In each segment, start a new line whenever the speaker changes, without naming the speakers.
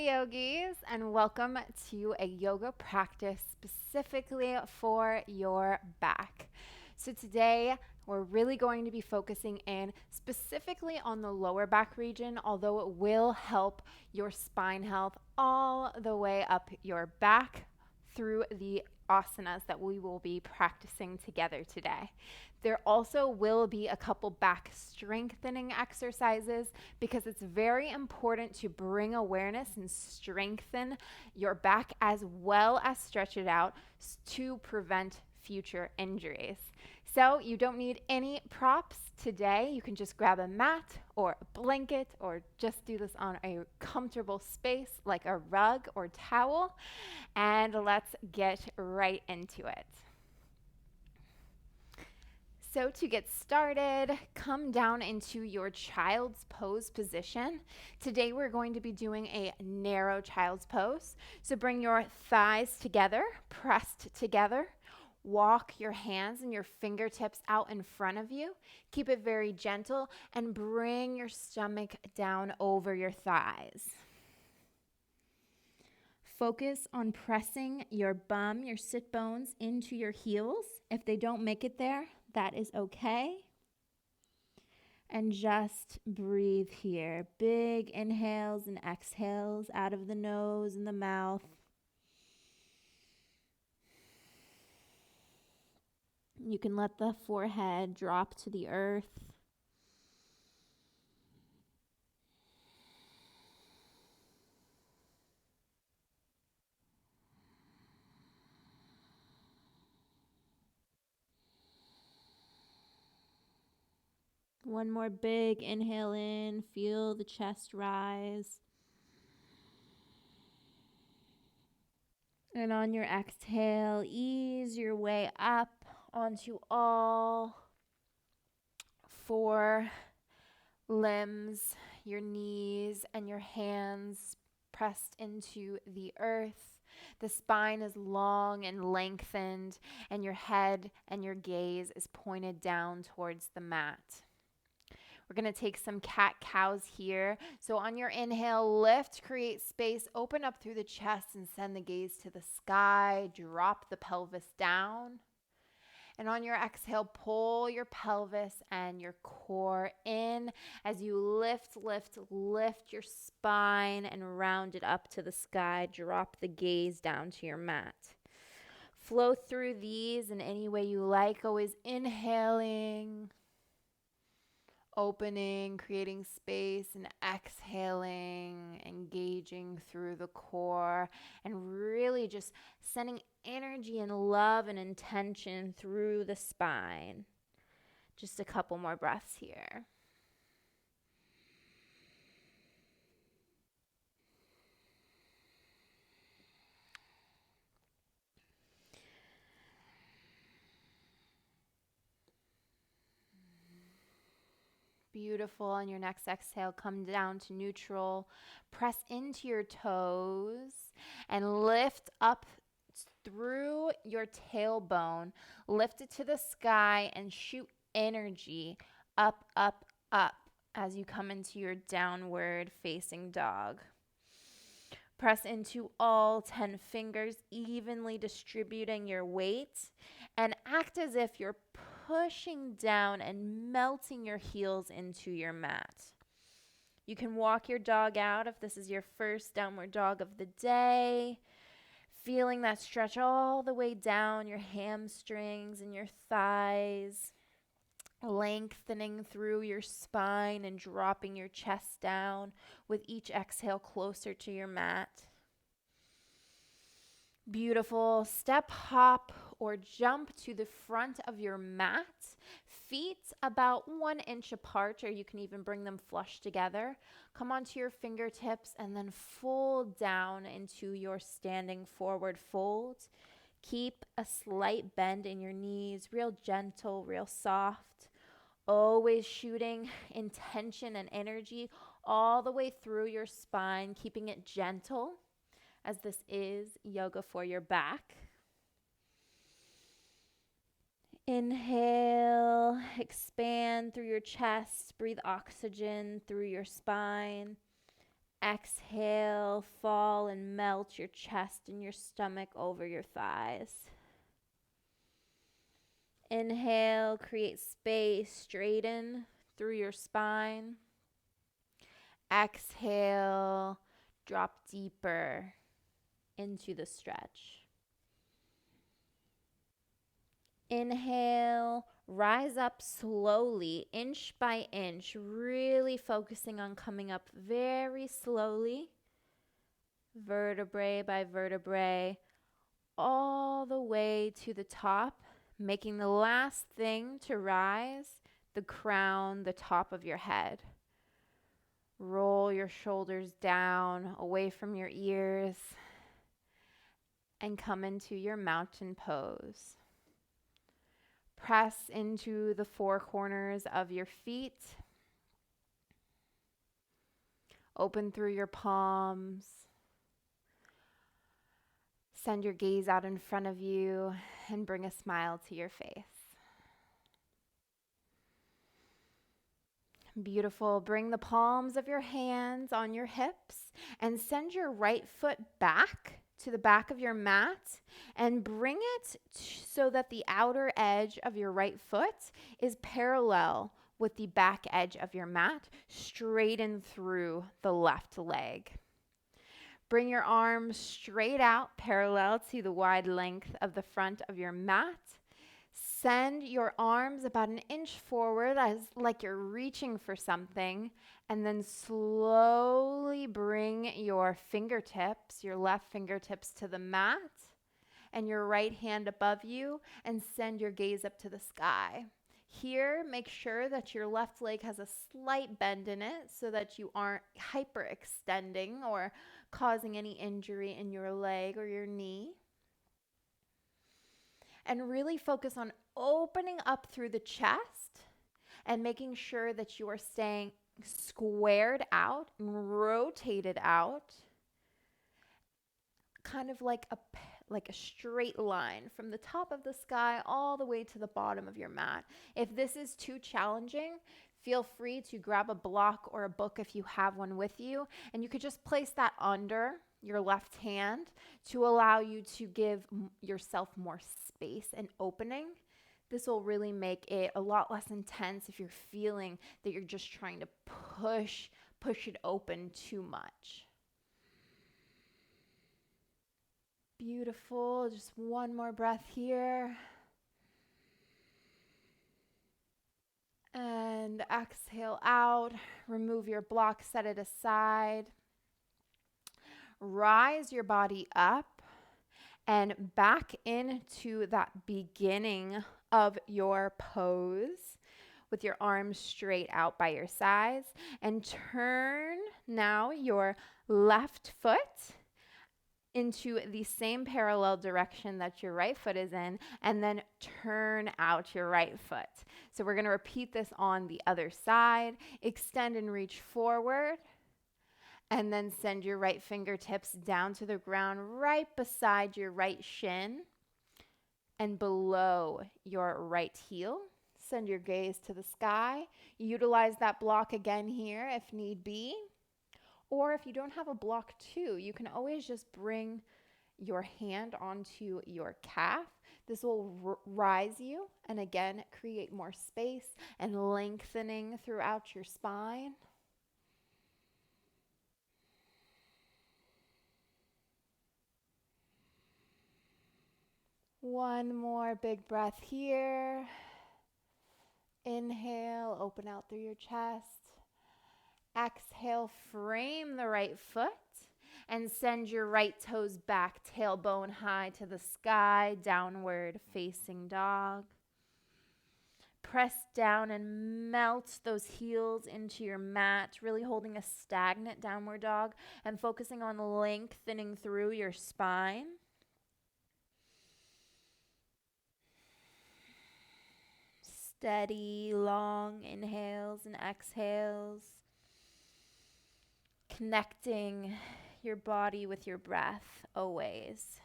Hey yogis, and welcome to a yoga practice specifically for your back. So today we're really going to be focusing in specifically on the lower back region, although it will help your spine health all the way up your back through the asanas that we will be practicing together today. There also will be a couple back strengthening exercises because it's very important to bring awareness and strengthen your back as well as stretch it out to prevent future injuries. So you don't need any props today. You can just grab a mat or a blanket or just do this on a comfortable space like a rug or towel. And let's get right into it. So to get started, come down into your child's pose position. Today we're going to be doing a narrow child's pose. So bring your thighs together, pressed together. Walk your hands and your fingertips out in front of you. Keep it very gentle and bring your stomach down over your thighs. Focus on pressing your bum, your sit bones into your heels. If they don't make it there, that is okay. And just breathe here. Big inhales and exhales out of the nose and the mouth. You can let the forehead drop to the earth. One more big inhale in. Feel the chest rise. And on your exhale, ease your way up onto all four limbs, your knees and your hands pressed into the earth. The spine is long and lengthened, and your head and your gaze is pointed down towards the mat. We're going to take some cat-cows here. So on your inhale, lift, create space, open up through the chest and send the gaze to the sky. Drop the pelvis down. And on your exhale, pull your pelvis and your core in as you lift your spine and round it up to the sky. Drop the gaze down to your mat. Flow through these in any way you like. Always inhaling, opening, creating space, and exhaling, engaging through the core, and really just sending energy and love and intention through the spine. Just a couple more breaths here. Beautiful. On your next exhale, come down to neutral. Press into your toes and lift up through your tailbone. Lift it to the sky and shoot energy up, up, up as you come into your downward facing dog. Press into all 10 fingers, evenly distributing your weight, and act as if you're pushing down and melting your heels into your mat. You can walk your dog out if this is your first downward dog of the day, feeling that stretch all the way down your hamstrings and your thighs, lengthening through your spine and dropping your chest down with each exhale closer to your mat. Beautiful. Step, hop, or jump to the front of your mat. Feet about 1 inch apart, or you can even bring them flush together. Come onto your fingertips and then fold down into your standing forward fold. Keep a slight bend in your knees, real gentle, real soft. Always shooting intention and energy all the way through your spine, keeping it gentle, as this is yoga for your back. Inhale, expand through your chest, breathe oxygen through your spine. Exhale, exhale, fall and melt your chest and your stomach over your thighs. Inhale, create space, straighten through your spine. Exhale, drop deeper into the stretch. Inhale, rise up slowly, inch by inch, really focusing on coming up very slowly, vertebrae by vertebrae, all the way to the top, making the last thing to rise the crown, the top of your head. Roll your shoulders down, away from your ears, and come into your mountain pose. Press into the four corners of your feet. Open through your palms. Send your gaze out in front of you and bring a smile to your face. Beautiful. Bring the palms of your hands on your hips and send your right foot back to the back of your mat and bring it so that the outer edge of your right foot is parallel with the back edge of your mat, straighten through the left leg. Bring your arms straight out, parallel to the wide length of the front of your mat. Send your arms about an inch forward as like you're reaching for something, and then slowly bring your fingertips, your left fingertips to the mat and your right hand above you, and send your gaze up to the sky. Here, make sure that your left leg has a slight bend in it so that you aren't hyperextending or causing any injury in your leg or your knee. And really focus on opening up through the chest and making sure that you are staying squared out and rotated out, kind of like a straight line from the top of the sky all the way to the bottom of your mat. If this is too challenging, feel free to grab a block or a book if you have one with you, and you could just place that under your left hand to allow you to give yourself more space and opening. This will really make it a lot less intense if you're feeling that you're just trying to push it open too much. Beautiful. Just one more breath here. And exhale out. Remove your block, set it aside. Rise your body up and back into that beginning of your pose with your arms straight out by your sides, and turn now your left foot into the same parallel direction that your right foot is in, and then turn out your right foot. So we're going to repeat this on the other side. Extend and reach forward, and then send your right fingertips down to the ground right beside your right shin and below your right heel. Send your gaze to the sky. Utilize that block again here if need be. Or if you don't have a block too, you can always just bring your hand onto your calf. This will rise you and again create more space and lengthening throughout your spine. One more big breath here. Inhale, open out through your chest. Exhale, frame the right foot and send your right toes back, tailbone high to the sky, downward facing dog. Press down and melt those heels into your mat, really holding a stagnant downward dog and focusing on lengthening through your spine. Steady, long inhales and exhales. Connecting your body with your breath always.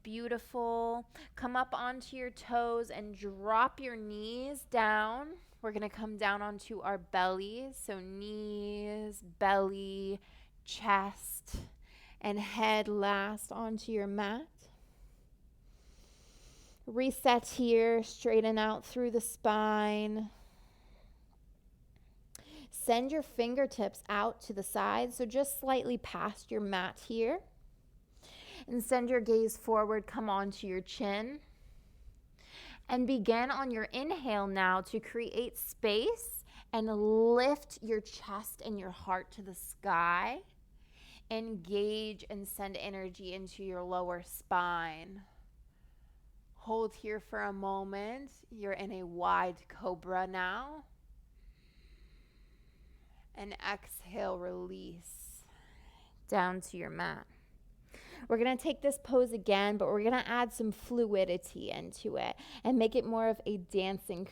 Beautiful. Come up onto your toes and drop your knees down. We're going to come down onto our bellies. So knees, belly, chest and head last onto your mat. Reset here, straighten out through the spine. Send your fingertips out to the side, so just slightly past your mat here. And send your gaze forward, come onto your chin. And begin on your inhale now to create space and lift your chest and your heart to the sky. Engage and send energy into your lower spine. Hold here for a moment. You're in a wide cobra now. And exhale, release down to your mat. We're going to take this pose again, but we're going to add some fluidity into it and make it more of a dancing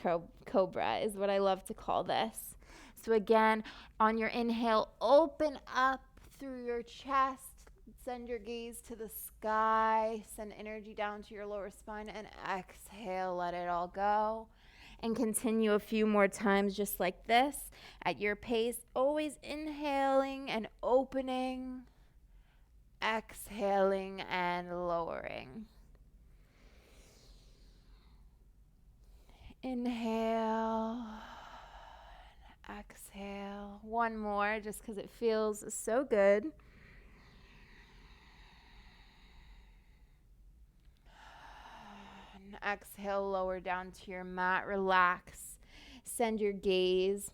cobra is what I love to call this. So again, on your inhale, open up through your chest. Send your gaze to the sky. Send energy down to your lower spine and exhale, let it all go. And continue a few more times just like this at your pace, always inhaling and opening. Exhaling and lowering. Inhale. Exhale. One more just because it feels so good. And exhale, lower down to your mat. Relax. Send your gaze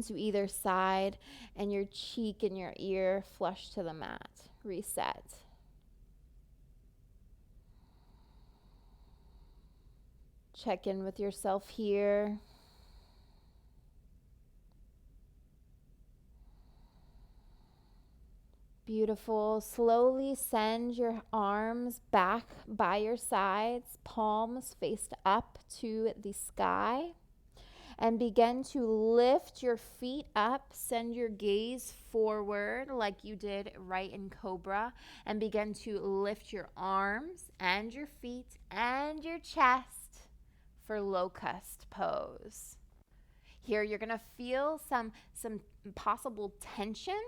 to either side and your cheek and your ear flush to the mat. Reset. Check in with yourself here. Beautiful. Slowly send your arms back by your sides, palms faced up to the sky. And begin to lift your feet up. Send your gaze forward like you did right in Cobra. And begin to lift your arms and your feet and your chest for locust pose. Here you're going to feel some possible tension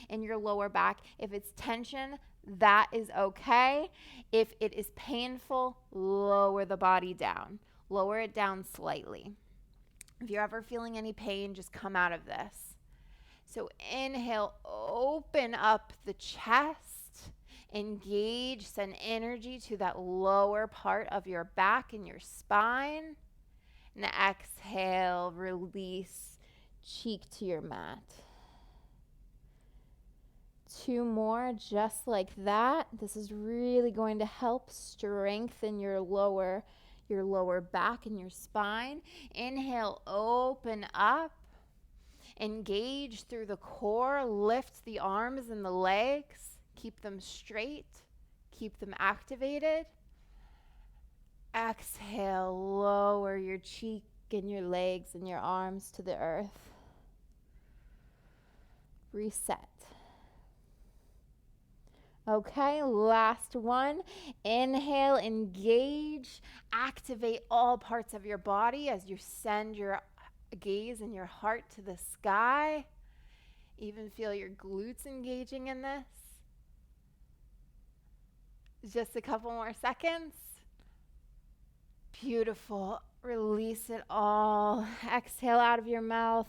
in your lower back. If it's tension, that is okay. If it is painful, lower the body down. Lower it down slightly. If you're ever feeling any pain, just come out of this. So inhale, open up the chest, engage, send energy to that lower part of your back and your spine. And exhale, release, cheek to your mat. 2 more, just like that. This is really going to help strengthen your lower back and your spine. Inhale, open up. Engage through the core. Lift the arms and the legs. Keep them straight. Keep them activated. Exhale, lower your cheek and your legs and your arms to the earth. Reset. Okay, last one. Inhale, engage, activate all parts of your body as you send your gaze and your heart to the sky. Even feel your glutes engaging in this. Just a couple more seconds. Beautiful. Release it all. Exhale out of your mouth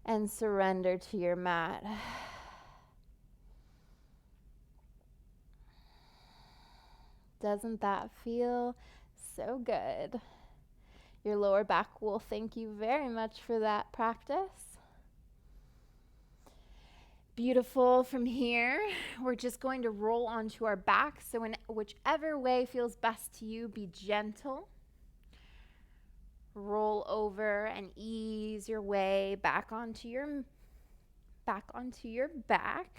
and surrender to your mat. Doesn't that feel so good? Your lower back will thank you very much for that practice. Beautiful. From here, we're just going to roll onto our back. So in whichever way feels best to you, be gentle. Roll over and ease your way back onto your back.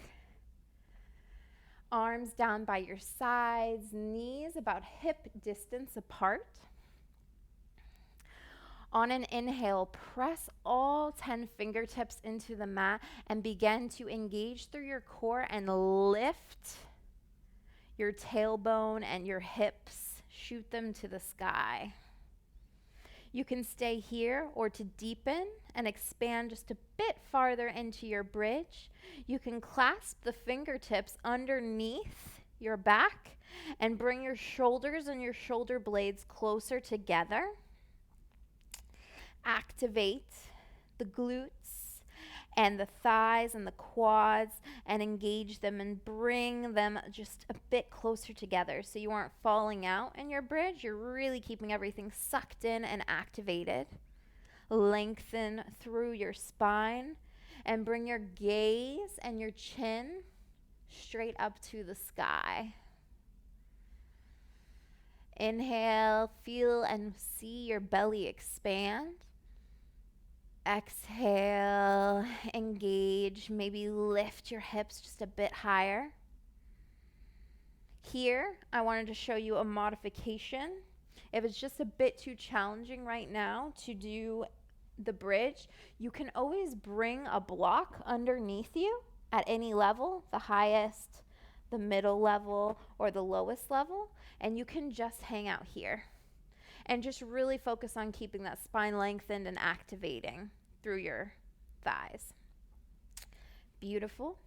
Arms down by your sides, knees about hip distance apart. On an inhale, press all 10 fingertips into the mat and begin to engage through your core and lift your tailbone and your hips. Shoot them to the sky. You can stay here, or to deepen and expand just a bit farther into your bridge, you can clasp the fingertips underneath your back and bring your shoulders and your shoulder blades closer together. Activate the glutes and the thighs and the quads and engage them and bring them just a bit closer together so you aren't falling out in your bridge. You're really keeping everything sucked in and activated. Lengthen through your spine and bring your gaze and your chin straight up to the sky. Inhale, feel and see your belly expand. Exhale, engage, maybe lift your hips just a bit higher. Here, I wanted to show you a modification. If it's just a bit too challenging right now to do the bridge, you can always bring a block underneath you at any level, the highest, the middle level, or the lowest level, and you can just hang out here and just really focus on keeping that spine lengthened and activating through your thighs. Beautiful.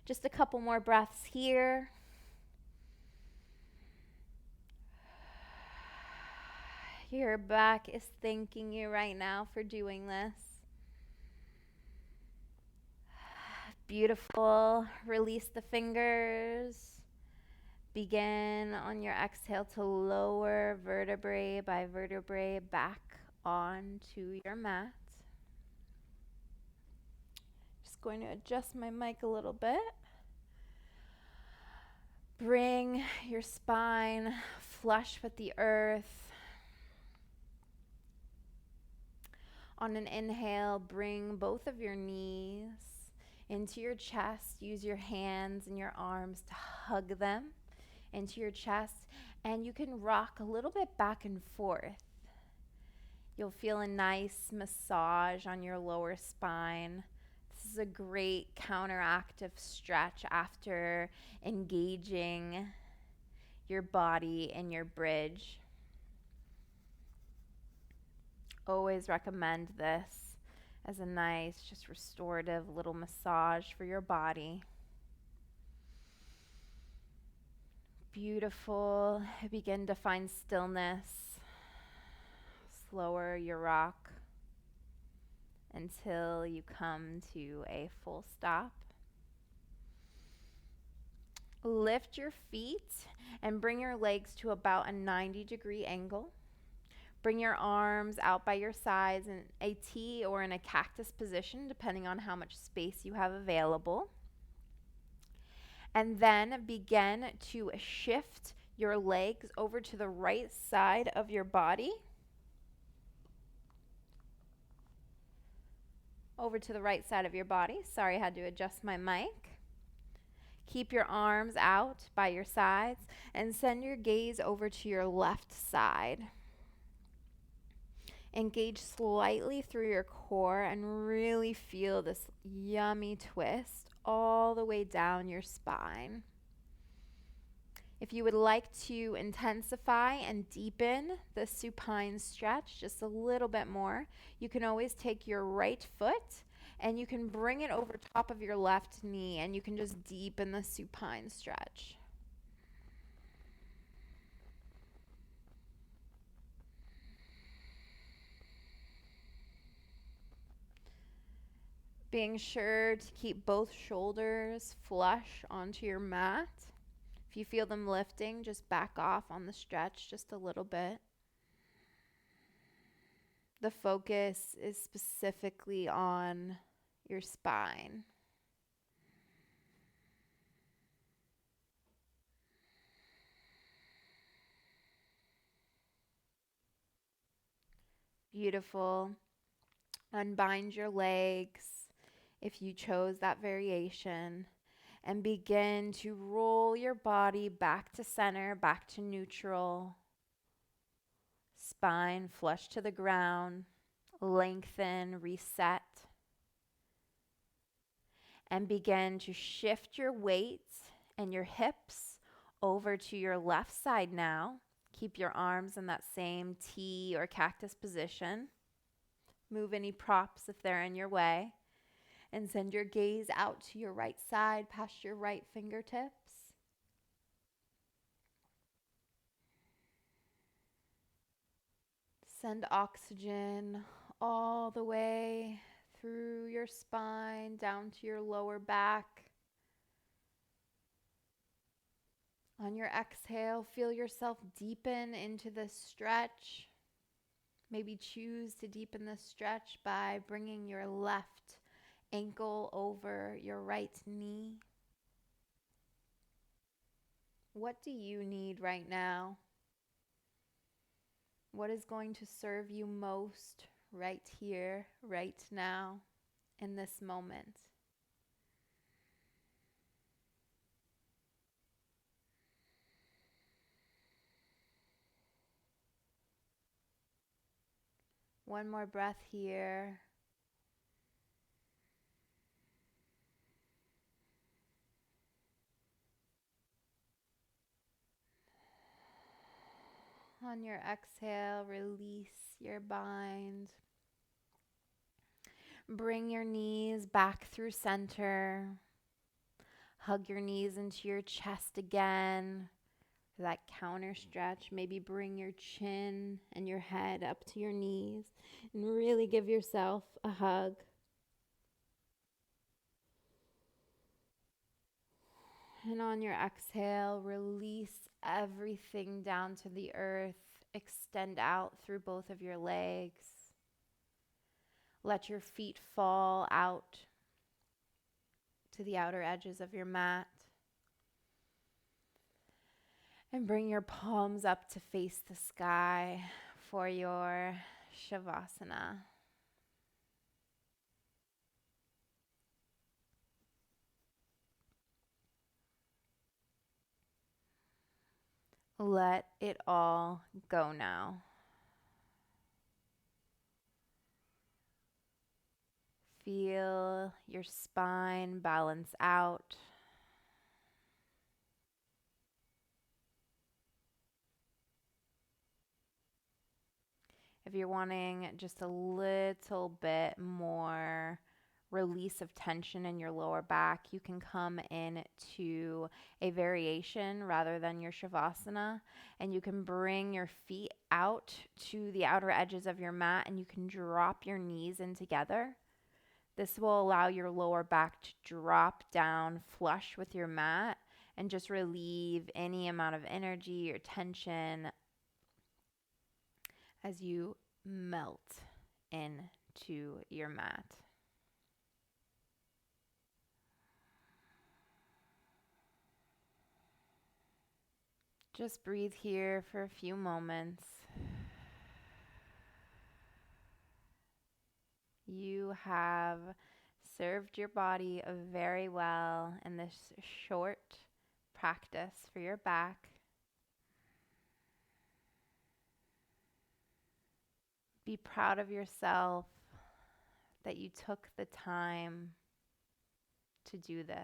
Just a couple more breaths here. Your back is thanking you right now for doing this. Beautiful. Release the fingers. Begin on your exhale to lower vertebrae by vertebrae back onto your mat. Just going to adjust my mic a little bit. Bring your spine flush with the earth. On an inhale, bring both of your knees into your chest. Use your hands and your arms to hug them into your chest, and you can rock a little bit back and forth. You'll feel a nice massage on your lower spine. This is a great counteractive stretch after engaging your body in your bridge. Always recommend this as a nice, just restorative little massage for your body. Beautiful. Begin to find stillness. Slower your rock until you come to a full stop. Lift your feet and bring your legs to about a 90-degree angle. Bring your arms out by your sides in a T or in a cactus position, depending on how much space you have available. And then begin to shift your legs over to the right side of your body. Over to the right side of your body. Sorry, I had to adjust my mic. Keep your arms out by your sides and send your gaze over to your left side. Engage slightly through your core and really feel this yummy twist all the way down your spine. If you would like to intensify and deepen the supine stretch just a little bit more, you can always take your right foot and you can bring it over top of your left knee and you can just deepen the supine stretch. Being sure to keep both shoulders flush onto your mat. If you feel them lifting, just back off on the stretch just a little bit. The focus is specifically on your spine. Beautiful. Unbind your legs if you chose that variation, and begin to roll your body back to center, back to neutral. Spine flush to the ground, lengthen, reset, and begin to shift your weight and your hips over to your left side now. Keep your arms in that same T or cactus position. Move any props if they're in your way. And send your gaze out to your right side, past your right fingertips. Send oxygen all the way through your spine, down to your lower back. On your exhale, feel yourself deepen into this stretch. Maybe choose to deepen this stretch by bringing your left ankle over your right knee. What do you need right now? What is going to serve you most right here, right now, in this moment? One more breath here. On your exhale, release your bind. Bring your knees back through center. Hug your knees into your chest again. That counter stretch. Maybe bring your chin and your head up to your knees and really give yourself a hug. And on your exhale, release everything down to the earth. Extend out through both of your legs. Let your feet fall out to the outer edges of your mat. And bring your palms up to face the sky for your Shavasana. Let it all go now. Feel your spine balance out. If you're wanting just a little bit more release of tension in your lower back, you can come into a variation rather than your Shavasana, and you can bring your feet out to the outer edges of your mat and you can drop your knees in together. This will allow your lower back to drop down flush with your mat and just relieve any amount of energy or tension as you melt into your mat. Just breathe here for a few moments. You have served your body very well in this short practice for your back. Be proud of yourself that you took the time to do this.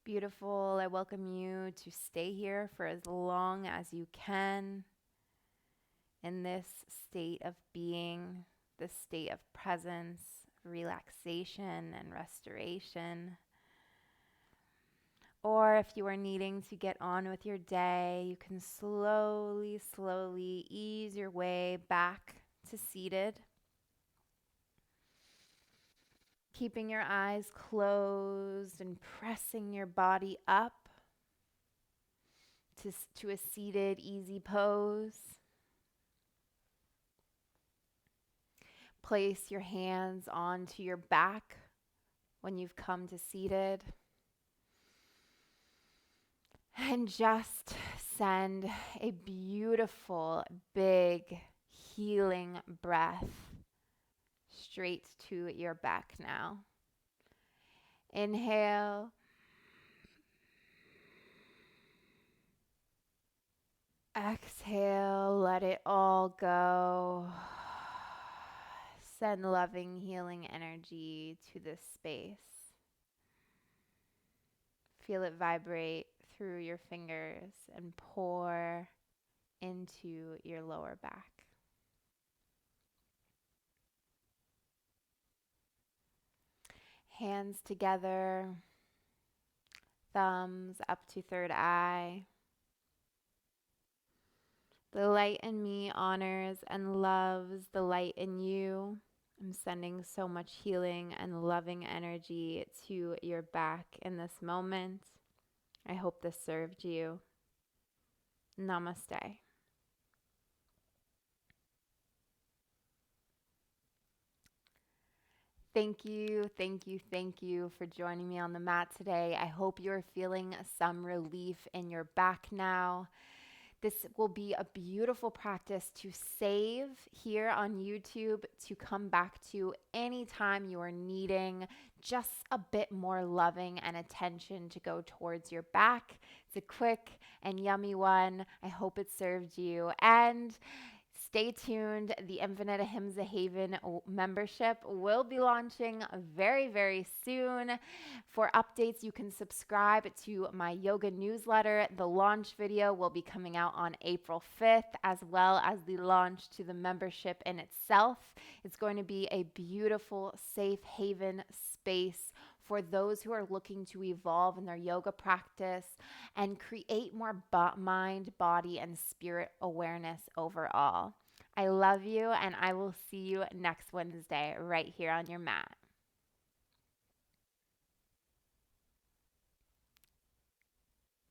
Beautiful. I welcome you to stay here for as long as you can in this state of being, this state of presence, relaxation, and restoration. Or if you are needing to get on with your day, you can slowly ease your way back to seated. Keeping your eyes closed and pressing your body up to a seated, easy pose. Place your hands onto your back when you've come to seated. And just send a beautiful, big, healing breath straight to your back now. Inhale. Exhale, Let it all go. Send loving, healing energy to this space. Feel it vibrate through your fingers and pour into your lower back. Hands together, thumbs up to third eye. The light in me honors and loves the light in you. I'm sending so much healing and loving energy to your back in this moment. I hope this served you. Namaste. Thank you for joining me on the mat today. I hope you're feeling some relief in your back now. This will be a beautiful practice to save here on YouTube to come back to anytime you are needing just a bit more loving and attention to go towards your back. It's a quick and yummy one. I hope it served you. And stay tuned. The Infinite Ahimsa Haven membership will be launching very, very soon. For updates, you can subscribe to my yoga newsletter. The launch video will be coming out on April 5th, as well as the launch to the membership in itself. It's going to be a beautiful, safe haven space for those who are looking to evolve in their yoga practice and create more mind, body, and spirit awareness overall. I love you, and I will see you next Wednesday right here on your mat.